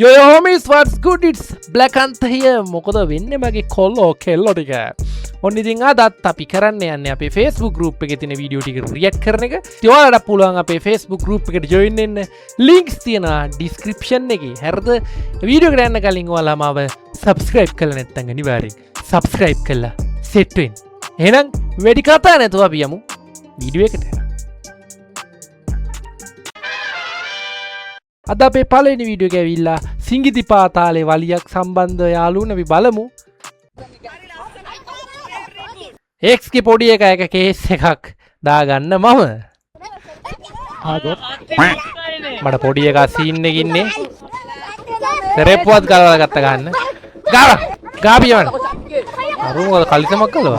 Yo homies, what's good? It's Black Antha here. මොකද වෙන්නේ මගේ කොල්ලෝ කෙල්ලෝ ටික. ඔන්න ඉතින් අදත් අපි කරන්න යන්නේ අපේ Facebook group එකේ තියෙන වීඩියෝ ටික රියැක්ට් කරන එක. ඉතින් ඔයාලට පුළුවන් අපේ Facebook group එකට join වෙන්න. links තියෙනවා description එකේ. හරිද? වීඩියෝ එකට යන්න කලින් ඔයාලා මාව subscribe කරලා නැත්නම් අනිවාර්යෙන් subscribe කරලා set වෙන්න. එහෙනම් වැඩි කතා නැතුව අපි යමු වීඩියෝ එකට. අද අපේ පළවෙනි වීඩියෝ එක ඇවිල්ලා සිංගිති පාතාලේ වලියක් සම්බන්ධව යාළුවෝ අපි බලමු. X ගේ පොඩි එක කේස් එකක් දාගන්න මම. මට පොඩි එකා සීන් එකක ඉන්නේ. සරේප්පුවත් ගලවලා ගත්ත ගන්න. ගාපියවන්න. අරුම කලිසමක් කළා.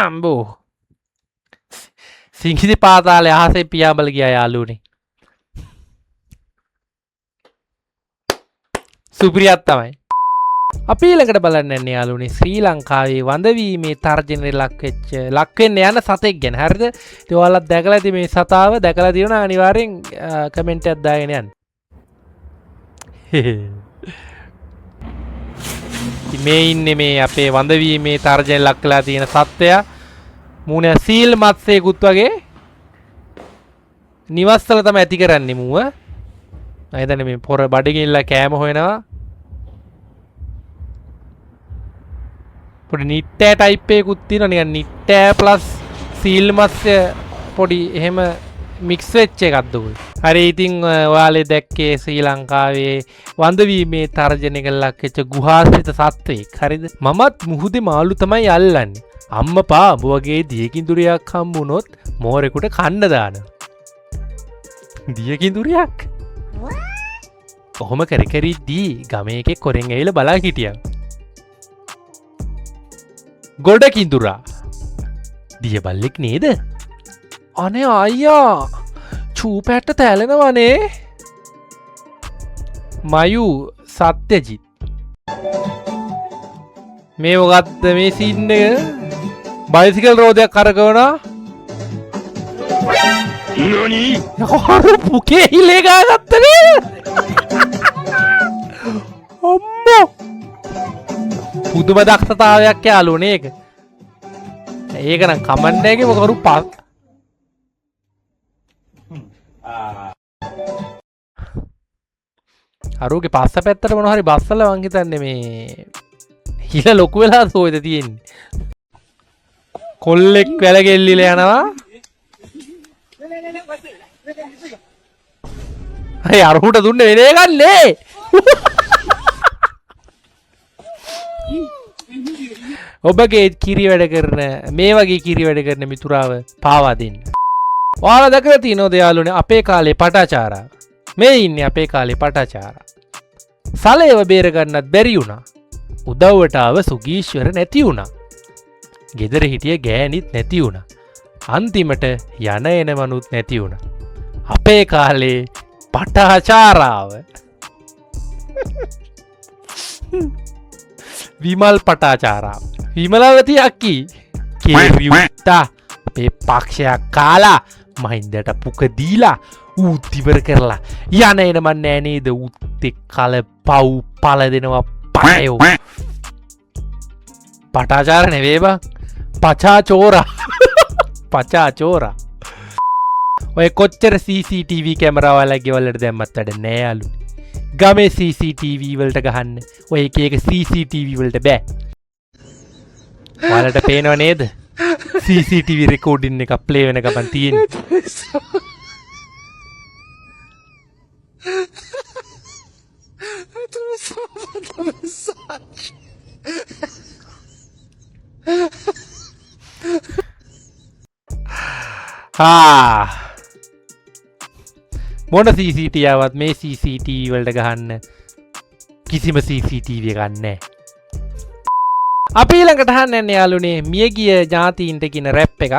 අම්බෝ සිංහිති පාතාලේ අහසේ පියාඹල ගියා යාළුවනේ. සුපිරියක් තමයි. අපි ඊළඟට බලන්න යන්නේ යාළුවනේ ශ්‍රී ලංකාවේ වඳවීමේ තර්ජනයට ලක් වෙන්න යන සතෙක් ගැන. හරිද? ඉතින් ඔයාලත් දැකලා ඇති මේ සතාව දැකලා තියෙනවා අනිවාර්යෙන් කමෙන්ට් එකක් දාගෙන යන්න. මේ ඉන්නේ මේ අපේ වඳවීමේ තර්ජනයට ලක් වෙලා තියෙන සත්වයා. මූණ සීල් මත්සේකුත් වගේ නිවස්වල තමයි ඇති කරන්නේ මූව. මම හිතන්නේ මේ පොර බඩගිනිලා කෑම හොයනවා. පොඩි නිට්ටෑ ටයිප් එකකුත් තියෙනවා නිකන් නිට්ටෑ ප්ලස් සීල් මත්ස්‍ය පොඩි එහෙම මික්ස් වෙච්ච එකක්ද ඔය. හරි ඉතින් ඔයාලේ දැක්කේ ශ්‍රී ලංකාවේ වඳවීමේ තර්ජනයක ලක් වෙච්ච ගුහාස්ථිත සත්වෙක්. හරිද? මමත් මුහුදේ මාළු තමයි අල්ලන්නේ. අම්මපා උඹ වගේ දියකින්දුරියක් හම්බුනොත් මෝරෙකුට කන්න දාන. දියකින්දුරියක්? කොහොම කරකරිද්දී ගමේ එකෙක් කොරෙන් ඇවිල්ලා බලා හිටියා. ගොඩ කිඳුරා. දිය බල්ලෙක් නේද? අනේ අයියා චූපැට්ට තැලෙනවනේ. මයු සත්‍යජිත්. මේ මොකද්ද මේ සීන් එක? බයිසිකල් රෝදයක් කරකවනා. නෝනි හොරු පුකේ හිලේ ගාගත්තනේ. අම්මෝ පුදුම දක්ෂතාවයක් යාළුවනේ ඒක. ඒක නම් කමෙන්ට් එකේ මොකරු පස් අරුගේ පස්ස පැත්තට මොනවා හරි බස්සලා මං හිතන්නේ මේ හිල ලොකු වෙලා සෝයද තියෙන්නේ. කොල්ලෙක් වැලගෙල්ලිලා යනවා. අය අරුට දුන්නේ වෙන එකක් නේ. ඔබගේ කිරි වැඩ කරන මේ වගේ කිරි වැඩ කරන මිතුරාව පාවා දෙන්න. ඔයාලා දැකලා තියෙනවද යාළුවනේ අපේ කාලේ පටාචාරා? මේ ඉන්නේ අපේ කාලේ පටාචාරා. සලේව බේර ගන්නත් බැරි වුණා. උදව්වට ආව සුගීශ්වර නැති වුණා. ගෙදර හිටිය ගෑනිත් නැති වුණා. අන්තිමට යන එන මනුත් නැති වුණා. අපේ කාලේ පටාචාරාව. විමල් පටාචාරාව. විමලවති අක්කී කෙරියුත්තා අපේ පක්ෂයක් කාලා මහින්දට පුක දීලා ඌත් ඉවර කරලා යන එන මන් නෑ නේද උත්තේ කල පව් පල දෙනවා පයෝ. පටාචාර නෙවේ බං පචාචෝරා. පචාචෝරා. ඔය කොච්චර CCTV කැමරාවල ගෙවල්ලට දැම්මත් වැඩ නෑ යාළු. ගමේ CCTV වලට ගහන්න ඔය එක එක CCTV වලට බෑ. ඔයාලට පේනව නේද? CCTV රෙකෝඩින් එක ප්ලේ වෙන ගමන් තියෙන්නේ. මොන CCTV ආවත් මේ CCTV වලට ගහන්න කිසිම CCTV එකක් නැහැ. අපි ඊළඟට අහන්න යන්නේ යාළුවනේ මියගිය ඥාතීන්ට කියන රැප් එකක්.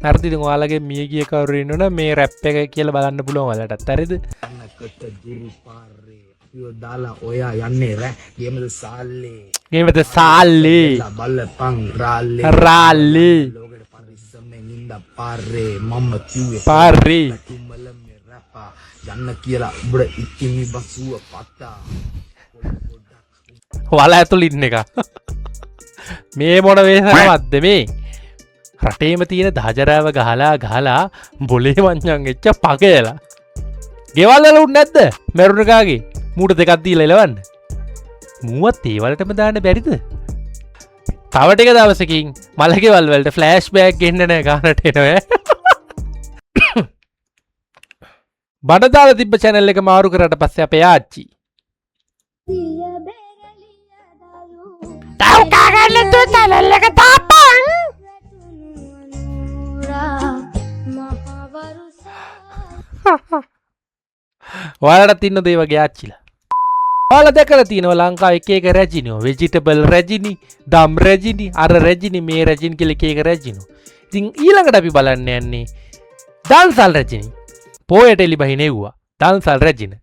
හරිද? ඉතින් ඔයාලගේ මියගිය කවුරු ඉන්නවනම් මේ රැප් එක කියලා බලන්න පුළුවන් ඔයාලටත්. හරිද? දාලා ඔයා යන්නේ රෑ ගේමද සාල්ලේ බලපං රාල්ලේ ලෝකෙට පරිස්සමෙන් ඉඳ පාරේ මම කිව්වේ පාරේ තුමල මේ රැප් යන්න කියලා උඹට ඉක්කිමි බසුව පත්තා වල ඇතුළ ඉන්න එක මේ මොන වේසනවත්ද මේ රටේම තියෙන දහජරාව ගහලා බොලේ වංචන් එච්ච පගයලා ගෙවල්වල උන් නැද්ද මැරුණකාගේ මූට දෙකක් දීලා එලවන්න මුවත් ඒ වලටම දාන්න බැරිද තව ටික දවසකින් මලගෙවල් වලට ෆ්ලෑෂ් බෑග් ගෙන්න නෑ ගානට එනවා බඩ දාලා තිබ්බ channel එක මාරු කරාට පස්සේ අපේ ආච්චි තාව කාගන්න තු channel එක තාපන් ඔයාලටත් ඉන්නද ඒ වගේ ආච්චිලා ඔයාලා දැකලා තියෙනවා ලංකාවේ එක එක රැජිනෝ වෙජිටබල් රැජිනි දම් රැජිනි අර රැජිනි මේ රැජිනි කියලා එක එක රැජිනෝ ඉතින් ඊළඟට අපි බලන්න යන්නේ දන්සල් රැජිනි පොයට එලි බහින එව්වා දන්සල් රැජින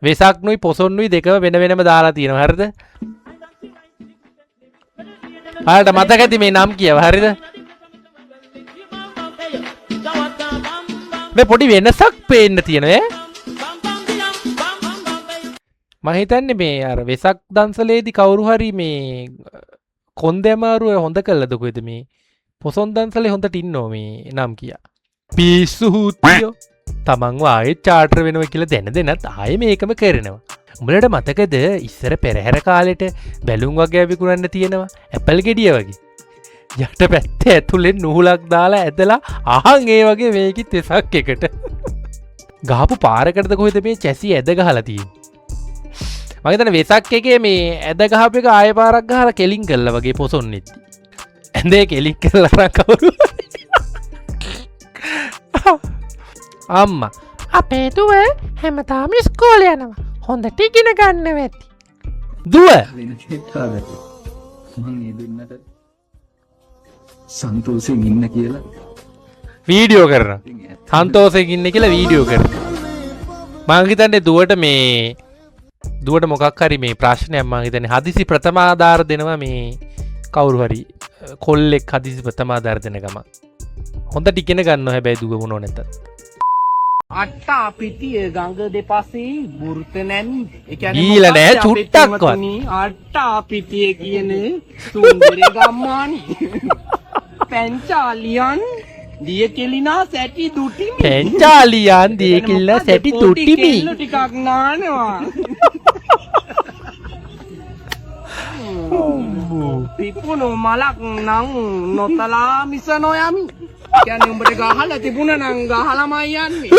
වෙසක්නුයි පොසොන්නුයි දෙකම වෙන වෙනම දාලා තියෙනවා හරිද ඔයාලට මතක ඇති මේ නම් කියව හරිද මේ පොඩි වෙනසක් පේන්න තියෙනවා මම හිතන්නේ මේ අර වෙසක් දන්සලේදී කවුරු හරි මේ කොන්දේ අමාරුව හොඳ කළාද කොහෙද මේ පොසොන් දන්සලේ හොඳට ඉන්නෝ මේ නම් කියා පිස්සු හුත්තියෝ තමන්ව ආයෙත් චාටර් වෙනවා කියලා දැන දෙනත් ආයෙ මේකම කරනවා උඹලට මතකද ඉස්සර පෙරහැර කාලෙට බැලුම් වගේ විකුණන්න තියෙනවා ඇපල් ගෙඩිය වගේ යට පැත්තේ ඇතුලෙන් නුහුලක් දාලා ඇදලා අහන් ඒ වගේ මේකිත් වෙසක් එකට ගහපු පාරකටද කොහෙද මේ චැසි ඇද ගහලා තියෙන්නේ මම හිතන්නේ වෙසක් එකේ මේ ඇද ගහපු එක ආයෙ පාරක් ගහලා කෙලින් කළා වගේ පොසොන්නෙත් ඇඳේ කෙලින් කළා නම් කවුරු අම්මා අපේ දුව හැමදාම ඉස්කෝලේ යනවා හොඳට ඉගෙන ගන්න වෙති දුව මං ඒ දෙන්නට සන්තෝෂයෙන් ඉන්න කියලා වීඩියෝ කරනවා සන්තෝෂයෙන් ඉන්න කියලා වීඩියෝ කරනවා මං හිතන්නේ දුවට මේ දුවට මොකක් හරි මේ ප්‍රශ්නයක් මං හිතන්නේ හදිසි ප්‍රථම ආධාර දෙනවා මේ කවුරු හරි කොල්ලෙක් හදිසි ප්‍රථම ආධාර දෙන ගම හොඳට ඉගෙන ගන්නවා හැබැයි දුව මොනෝ නැතත් අට්ටා පිටිය ගඟ දෙපසේ වෘත නැමි ඊළ නෑ චුට්ටක්වත් අට්ටා පිටිය කියන සුන්දරේ ගම්මානි පැංචාලියන් දිය කෙලිනා සැටි දුටිමි පැංචාලියන් දිය කෙලිනා සැටි දුටිමි කෙල්ල ටිකක් නානවා පිපුණු මලක් නම් නොතලා මිස නොයමි කියන්නේ උඹට ගහලා තිබුණා නම් ගහලාමයි යන්නේ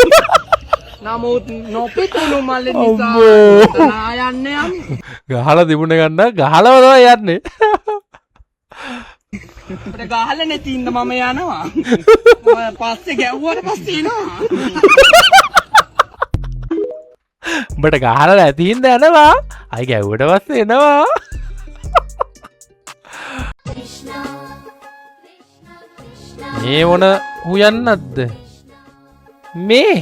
නමුත් නොපිපුණු මල නිසා නොතලා යන්නේ යමි ගහලා තිබුණ ගන්න ගහලම තමයි යන්නේ උඹට ගහලා නැති ඉන්න මම යනවා පස්සේ ගැව්වට පස්සේ එනවා උඹට ගහලා නැති ඉන්න යනවා අය ගැව්වට පස්සේ එනවා මේ මොන හුයන්නත්ද මේ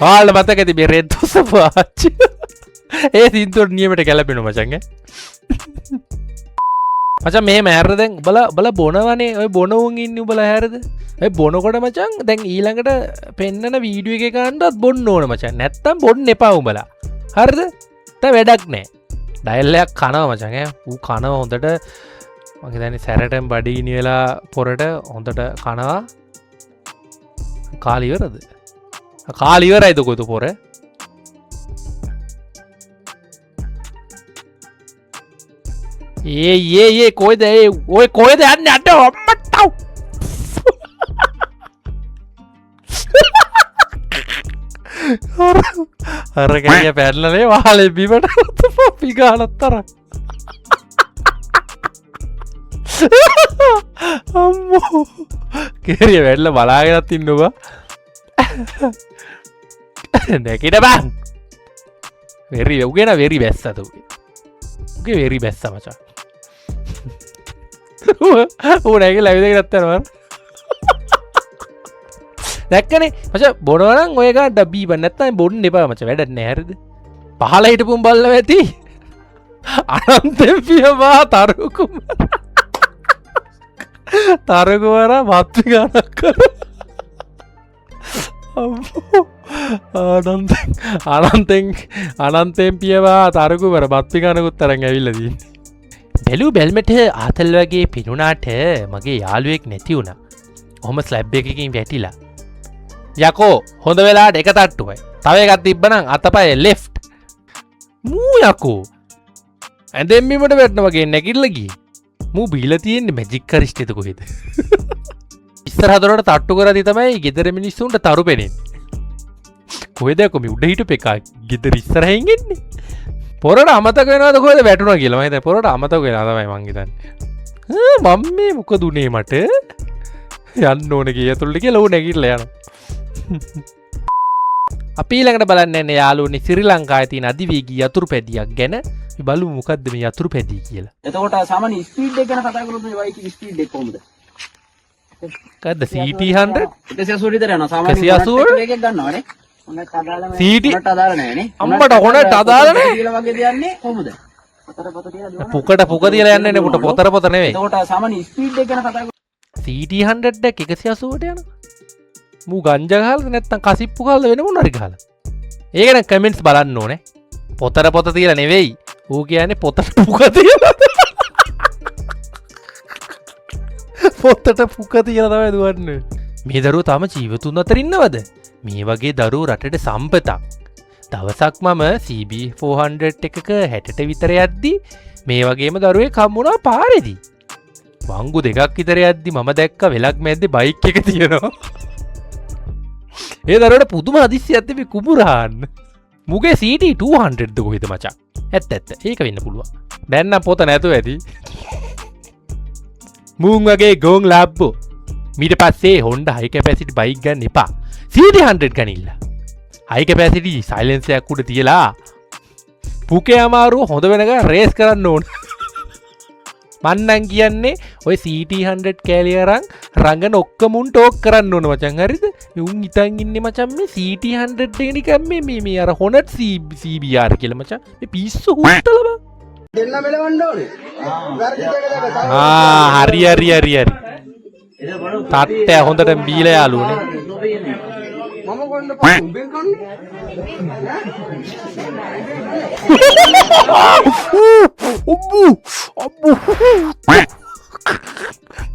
ඔයාලට මතක ඇති මේ රෙද්ද උසපු ආච්චි ඒ සින්දුවට නියමට ගැලපෙනවා මචං මචං මෙහෙම හැරද දැන් බල බොනවනේ ඔය බොනවුන් ඉන්නේ උඹලා හැරද ඔය බොනකොට මචං දැන් ඊළඟට පෙන්නන වීඩියෝ එකේ ගන්නවත් බොන්න ඕන මචං නැත්තම් බොන්න එපා උඹලා හරිද දැන් වැඩක් නැහැ ඩයල් එකක් කනවා මචං ඌ කනවා හොඳට මම හිතන්නේ සැරටම බඩගිනි වෙලා පොරට හොඳට කනවා කාලි ඉවරද කාලි ඉවරයිද කොයිද පොර ඒ කොයිද ඔය කොයිද යන්නේ අට අම්මට්ටව් අර කැරිය පැනලනේ වහලේ බිමට පිගානත් තරම් අම්මෝ කෙරිය වැඩලා බලාගෙනත් ඉන්නවා නැකිට බං වෙරි උගෙන වෙරි බැස්සත උගේ වෙරි බැස්ස මචා ඌ නැගිලා ඇවිදගෙන නැත්තනවා දැක්කනේ මචං බොනවනම් ඔය ගන්න බීබන් නැත්තම් බොන්න එපා මචං වැඩක් නෑ හරිද පහල හිටපුම් බල්ල ඇති අනන්තපියවා තරුකුම තරකුවර මත්්‍රි ගනක් කර අනන්තෙන් පියවා තරකුවර බත්්‍රි ගනකුත් තරන් ඇවිල්ලදී බැලූ බැල්මට ආතල් වගේ පිනුනාට මගේ යාළුවෙක් නැති වුණ ඔහොම ස්ලැබ් එකකින් වැටිලා යකෝ හොඳ වෙලාට එක තට්ටුවයි තව එකත් තිබ්බනං අතපය ලෙෆ්ට් මූ යකෝ ඇඳෙම්බීමට වැටන වගේ නැකිල්ලගී මූ බීල තියෙන්නේ මැජික් කරිෂ්ටිත කොහෙද ඉස්සරහදරට තට්ටු කරදි තමයි ගෙදර මිනිස්සුන්ට තරු පෙනෙන් කොහෙදකොම උඩ හිටු එකා ගෙදර ඉස්සරහෙන්ගෙන්නේ පොරට අමතක වෙනද කොද වැටුණ කියලමයිද පොරට අමතක වෙන තමයි මංගේතන්න මං මේ මොක දුනේ මට යන්න ඕන කිය තුළටක ලොව නැකිල්ල යන අපි ළඟට බලන්න යාලුවනි සිරි ලංකාවේ තියෙන අධිවේගී යතුරු පැදියක් ගැන බලමු මොකද්ද මේ යතුරු පැදිය කියලා. එතකොට සාමාන්‍ය ස්පීඩ් එක ගැන කතා කරොත් මේ බයික් ස්පීඩ් එක කොහොමද? කද්ද CT100 180 විතර යනවා සාමාන්‍ය 180 වේගයක් ගන්නවනේ. මොනක් අදාළ නැහැ. CT මොනක් අදාළ නැහැනේ. අම්මට හොනට අදාළ නැහැ කියලා වගේ දෙන්නේ කොහොමද? පතර පත කියලා දුවනවා. පුකට පුක තියලා යන්නේ නේ පුට පොතර පොත නෙවෙයි. එතකොට සාමාන්‍ය ස්පීඩ් එක ගැන කතා කරොත් CT100 එක 180ට යනවා. මූ ගංජා ගහලාද නැත්නම් කසිප්පු ගහලාද වෙන මොන හරි ගහලා. ඒක නම් කමෙන්ට්ස් බලන්න ඕනේ. පොතර පොත තියලා නෙවෙයි. ඌ කියන්නේ පොතට පුක තියලා. පොතට පුක තියලා තමයි දුවන්නේ. මේ දරුවෝ තාම ජීවතුන් අතර ඉන්නවද? මේ වගේ දරුවෝ රටට සම්පතක්. දවසක් මම CB400 එකක 60ට විතර යද්දි මේ වගේම දරුවෙක් හම්බුණා පාරේදී. වංගු දෙකක් විතර යද්දි මම දැක්ක වෙලක් මැද්දේ බයික් එක තියෙනවා. ඒ දරුවට පුදුම හදිස්සියක් තිබි කුඹුරහන්න. මුගේ CT 200ද කොහෙද මචං? ඇත්ත ඒක වෙන්න පුළුවන්. දැන් නම් පොත නැතුව ඇති. මූන් වගේ ගෝන් ලාබ්බෝ. ඊට පස්සේ Honda high capacity බයික් ගන්න එපා. CT 100 ගනින්න. high capacity silencer එකක් උඩ තියලා පුකේ අමාරුව හොඳ වෙනකන් රේස් කරන්න ඕන. මන්නම් කියන්නේ ඔය CT 100 කෑලි අරන් රංගන ඔක්කොම උන් ටෝක් කරන්න ඕන මචං හරිද? උන් හිතන් ඉන්නේ මචං මේ CT 100 එක නිකන් මේ අර Honda CBR කියලා මචං. මේ පිස්සු හුට්ටල බං. දෙන්න මෙලවන්න ඕනේ. හරි. තාත්තේ හොඳට බීලා යාළුවනේ. මම කොන්න උඹෙන් කන්නේ.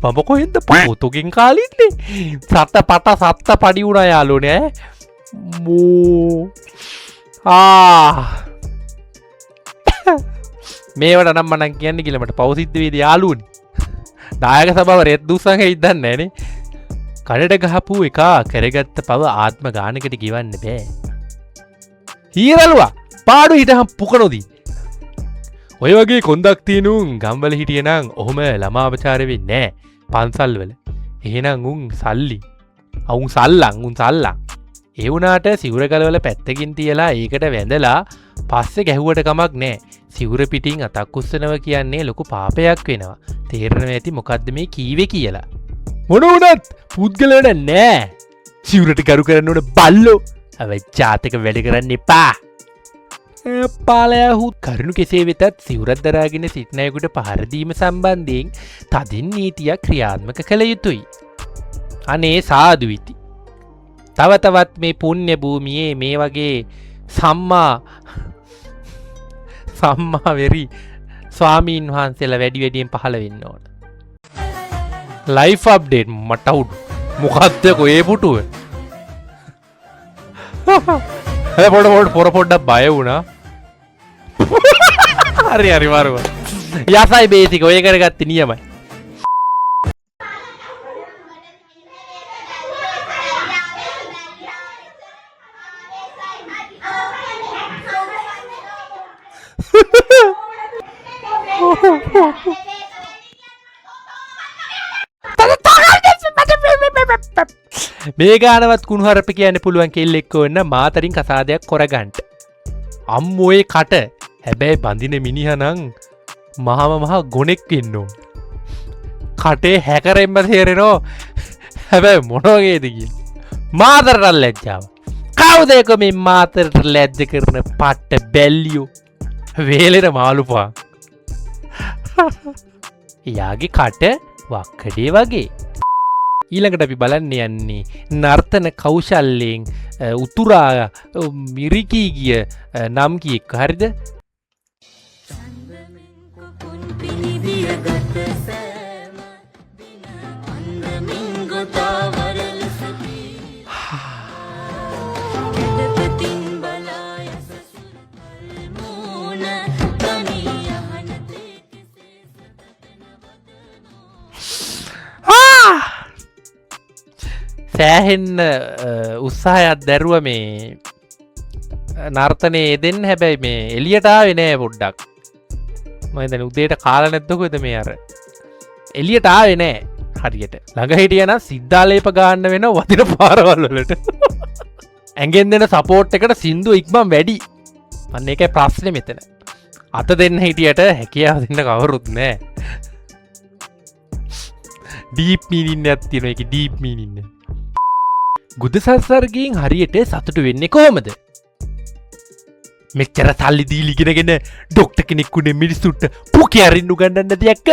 මම කොහෙන්ද පොතුකින් කාලින්නේ සත්ත පඩි වුණා යාළුවනේ මෝ මේවට නම් මනම් කියන්නේ කියලා මට පෞසිද්ධ වේදී යාළුවනේ දායක සභාව රෙත් දුස්සන් හිටන්නේ නැහනේ කඩට ගහපු එක කරගත්ත පව ආත්ම ගානකට ගෙවන්න බෑ හීරලුවා පාඩු හිටහම් පුකනොදී ඔය වගේ කොන්දක් තියනුම් ගම්වල හිටියනම් ඔහොම ළමාපචාර වෙන්නේ නෑ පන්සල්වල එහෙනම් උන් සල්ලි අවුන් සල්ලං ඒ වුණාට සිවුර ගලවල පැත්තකින් තියලා ඒකට වැඳලා පස්සේ ගැහුවට කමක් නෑ සිවුර පිටින් අතක් උස්සනව කියන්නේ ලොකු පාපයක් වෙනවා තේරෙනව ඇති මොකද්ද මේ කීවේ කියලා මොන වුණත් පුද්ගලයන්ට නෑ සිවුරට ගරු කරන්න ඕන බල්ලෝ අවජාතක වැඩ කරන්න එපා පාලයහුත් කරුණු කෙසේ වෙතත් සිවුරත් දරාගෙන සිටිනයකුට පහරදීම සම්බන්ධයෙන් තදින් නීතියක් ක්‍රියාත්මක කළ යුතුයි. අනේ සාදුවිති. තව තවත් මේ පුණ්‍ය භූමියේ මේ වගේ සම්මා වෙරි ස්වාමීන් වහන්සේලා වැඩි වැඩියෙන් පහළ වෙන්න ඕන. ලයිෆ් අප්ඩේට් මට උඩ මොකද්ද කොේ පුටුව? පොඩ්ඩක් බය වුණා. හරි මාරුව යසයි බේසික ඔය කරගත්ත නියමයි මේ ගානවත් කුණුහරප කියන්න පුළුවන් කෙල්ලෙක්ක වෙන්න මාතරින් කසාදයක් කොරගන්ට අම්මෝයේ කට හැබැයි බඳින මිනිහනං මහා ගොනෙක් ඉන්නෝ කටේ හැකරෙන්ම තේරෙනෝ හැබැයි මොනවගේද කිය මාතරටල් ලැජ්ජාව කවුදක මේ මාතරට ලැද්ද කරන පට්ට බැල්ලියෝ වේලෙන මාළුපා යාගේ කට වක්කඩේ වගේ ඊළඟට අපි බලන්න යන්නේ නර්තන කෞශල්‍යයෙන් උතුරා මිරිකී ගිය නම් කියෙක් හරිද සෑහෙන්න උත්සාහයක් දැරුව මේ නර්තනය දෙන්න හැබැයි මේ එලියටාවෙ නෑ පොඩ්ඩක් මහිතන උදේට කාල නැත්තකොද මේ අර එලියටාවෙ නෑ හරියට ළඟ හිටියන සිද්ධාලේප ගාන්න වෙන වතින පාරවල්වලට ඇගෙන් දෙන සපෝට් එකට සින්දු ඉක්මම් වැඩි අන්න එකයි ප්‍රශ්නය මෙතන අත දෙන්න හිටියට හැකියාව දෙන්න කවරුත් නෑ ඩීප් මීනින්න ඇත්තින එක ඩීප් මීනින්න ගුද සසර්ගයෙන් හරියට සතුටු වෙන්නේ කොහොමද මෙච්චර සල්ලි දීලිගෙනගෙන ඩොක්ට කෙනෙක්කුණේ මිනිස්සුට්ට පුකි අරින්නු ගන්නන්න දෙයක්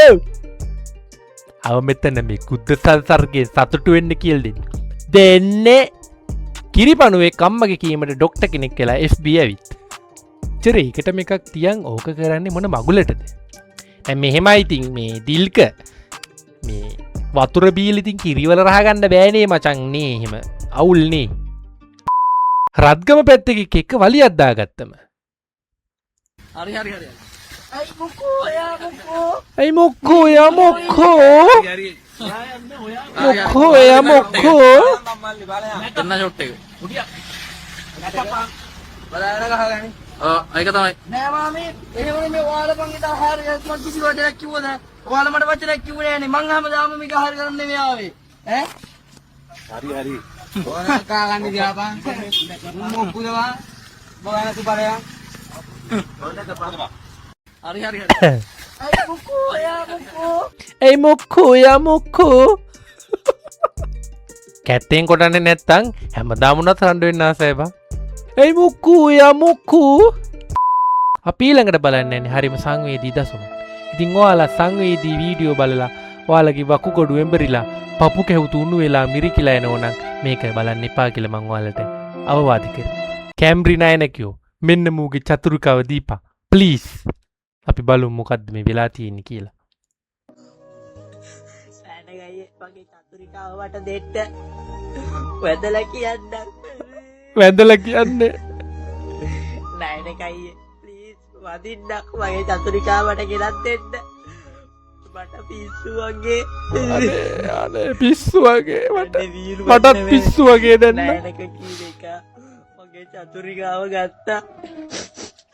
අව මෙතන මේ ගුද්ද සසර්ගේ සතුටු වෙන්න කියල්දෙන් දෙන්නේ කිරිපනුවේ කම්මගේ කීමට ඩොක්ට කෙනෙක් කියලා FB ඇවිත් චර ඒකට එකක් තියන් ඕක කරන්නේ මොන මගුලටද මෙහෙමයි ඉතින් මේ දිල්ක මේ වතුර බීලිතින් කිරිවල රහගන්න බෑනේ මචන්නේ එහෙම අවුල්නේ රත්ගම පැත්තක එක්ක වලි අද්දා ගත්තම හරි හරි හරි ඇයි මොක්කෝ යා මොක්කෝ මොක්කෝ යා මොක්කෝ තන්න ෂොට් එක උඩියා බලන්න ගහගන්නේ ඒක තමයි නෑ මාමේ එහෙම මේ ඔයාලා පං ඉතින් හරියට මම කිසි වචනයක් කිව්වද ඔයාලා මට වචනයක් කිව්වේ නෑනේ මං හැමදාම මේක හරිය කරන්න නෙමෙයි ආවේ ඈ හරි ඔයාලා කාගන්නේ දිහාපන් මොකුදවා ඔයාලා තුපරයා හරි හරි හරි ඇයි මොක්කෝ යා මොක්කෝ කැත්තෙන් කොටන්නේ නැත්තං හැමදාමුණත් රණ්ඩු වෙන්න ආසයි බං ඇයි මොක්කෝ යා මොක්කෝ අපි ඊළඟට බලන්නේ හරිම සංවේදී දසුන ඉතින් ඔයාලා සංවේදී වීඩියෝ බලලා ඔයාලගේ වකුගඩු එඹරිලා පපු කැවුතු උණු වෙලා මිරිකිලා එනවනම් මේක බලන්න එපා කියලා මං ඔයාලට අවවාද කරනවා කැම්බරි නයනකෝ මෙන්න මූගේ චතුරිකාව දීපා ප්ලීස් අපි බලමු මොකද්ද මේ වෙලා තියෙන්නේ කියලා සෑනගයි මගේ චතුරිකාව මට දෙන්න වැදලා කියන්න වැදලා කියන්නේ නයනකයි ප්ලීස් වදින්නක් මගේ චතුරිකාවට ගෙනත් දෙන්න මට පිස්සු වගේ අනේ පිස්සු වගේ මටත් පිස්සු වගේ දෙන්න නයනක කියන එක මගේ චතුරිකාව ගත්තා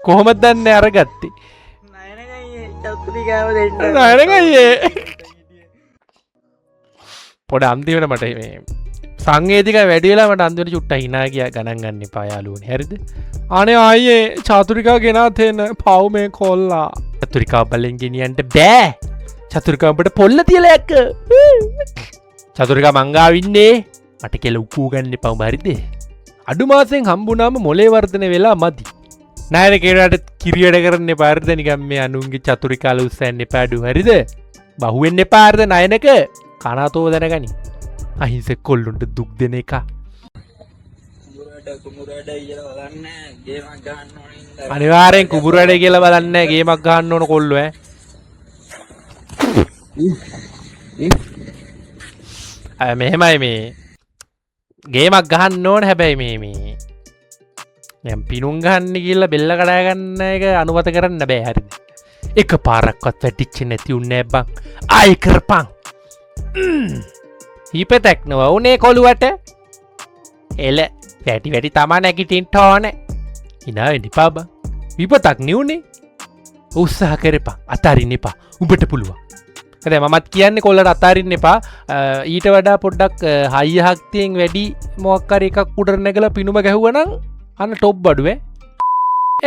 කොහොමද දන්නේ අරගත්තේ නයනකයි චතුරිකාව දෙන්න නයනකයි පොඩ අන්තිමට මට මේ සංවේදික වැඩි වෙලා මට අන්තිමට චුට්ටක් hina ගියා ගණන් ගන්න එපා යාළුවනේ හරිද අනේ ආයේ චතුරිකා ගෙනා තේන පව් මේ කොල්ලා චතුරිකා බලෙන් ගෙනියන්න බෑ චතුරිකා උඹට පොල්ල තියලා එක්ක චතුරිකා මංගාව ඉන්නේ මට කියලා උකූ ගන්න එපා උඹ හරිද අඩු මාසෙන් හම්බුනාම මොලේ වර්ධන වෙලා මදි නෑර කෙනාට කිරි වැඩ කරන්න එපා හරිද නිකන් මේ අනුන්ගේ චතුරිකාල උස්සන්න එපා අඩු හරිද බහුවෙන්න එපා හරිද නයනක කනාතෝ දැනගනි අහිංසක කොල්ලුන්ට දුක් දෙන එක අනිවාර්යෙන් කුඹුර වැඩ කියලා බලන්න ගේමක් ගහන්න ඕන කොල්ලෝ ඈ මෙහෙමයි මේ ගේමක් ගහන්න ඕන හැබැයි මේ දැන් පිනුම් ගහන්න කියලා බෙල්ල කඩා ගන්න එක අනුමත කරන්න බෑ හරිද එක පාරක්වත් වැටිච්ච නැති උන්නේ බං ආයි කරපන් හිපතක් නොව උනේ කොළුවට එල වැටි වැටි තමා නැගිටින්ට ඕන හිනා වෙන්න එපා බං විපතක් නිවුනේ උත්සාහ කරපන් අතාරින්න එපා උඹට පුළුවන් හැබැයි මමත් කියන්නේ කොල්ලට අතාරින්න එපා ඊට වඩා පොඩ්ඩක් හයිය හක්තියෙන් වැඩි මොකක් හරි එකක් උඩට නැගලා පිනුම ගැහුවා නම් අන්න ටොප් බඩුවේ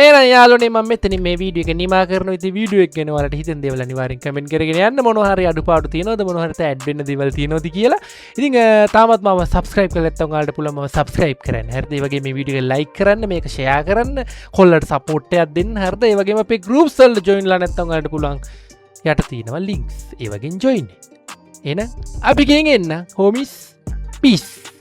ඒන යාලුනේ මම මෙතනින් මේ වීඩියෝ එක නිමා කරනවා. ඉතින් වීඩියෝ එක ගැන ඔයාලට හිතෙන දේවල් අනිවාර්යෙන් කමෙන්ට් කරගෙන යන්න. මොනවා හරි අඩුපාඩු තියෙනවද මොනවා හරි ඇඩ් වෙන්න දේවල් තියෙනවද කියලා. ඉතින් තාමත් මම සබ්ස්ක්‍රයිබ් කරලා නැත්නම් ඔයාලට පුළුවන් මම සබ්ස්ක්‍රයිබ් කරන්න. හරිද? ඒ වගේ මේ වීඩියෝ එක ලයික් කරන්න, මේක ෂෙයා කරන්න, කොල්ලට සපෝට් එකක් දෙන්න. හරිද? ඒ වගේම අපේ groups වලට join ලා නැත්නම් ඔයාලට පුළුවන් යට තියෙනවා links. ඒ වගේන් join. එහෙනම් අපි ගෙන් එන්න homies. Peace.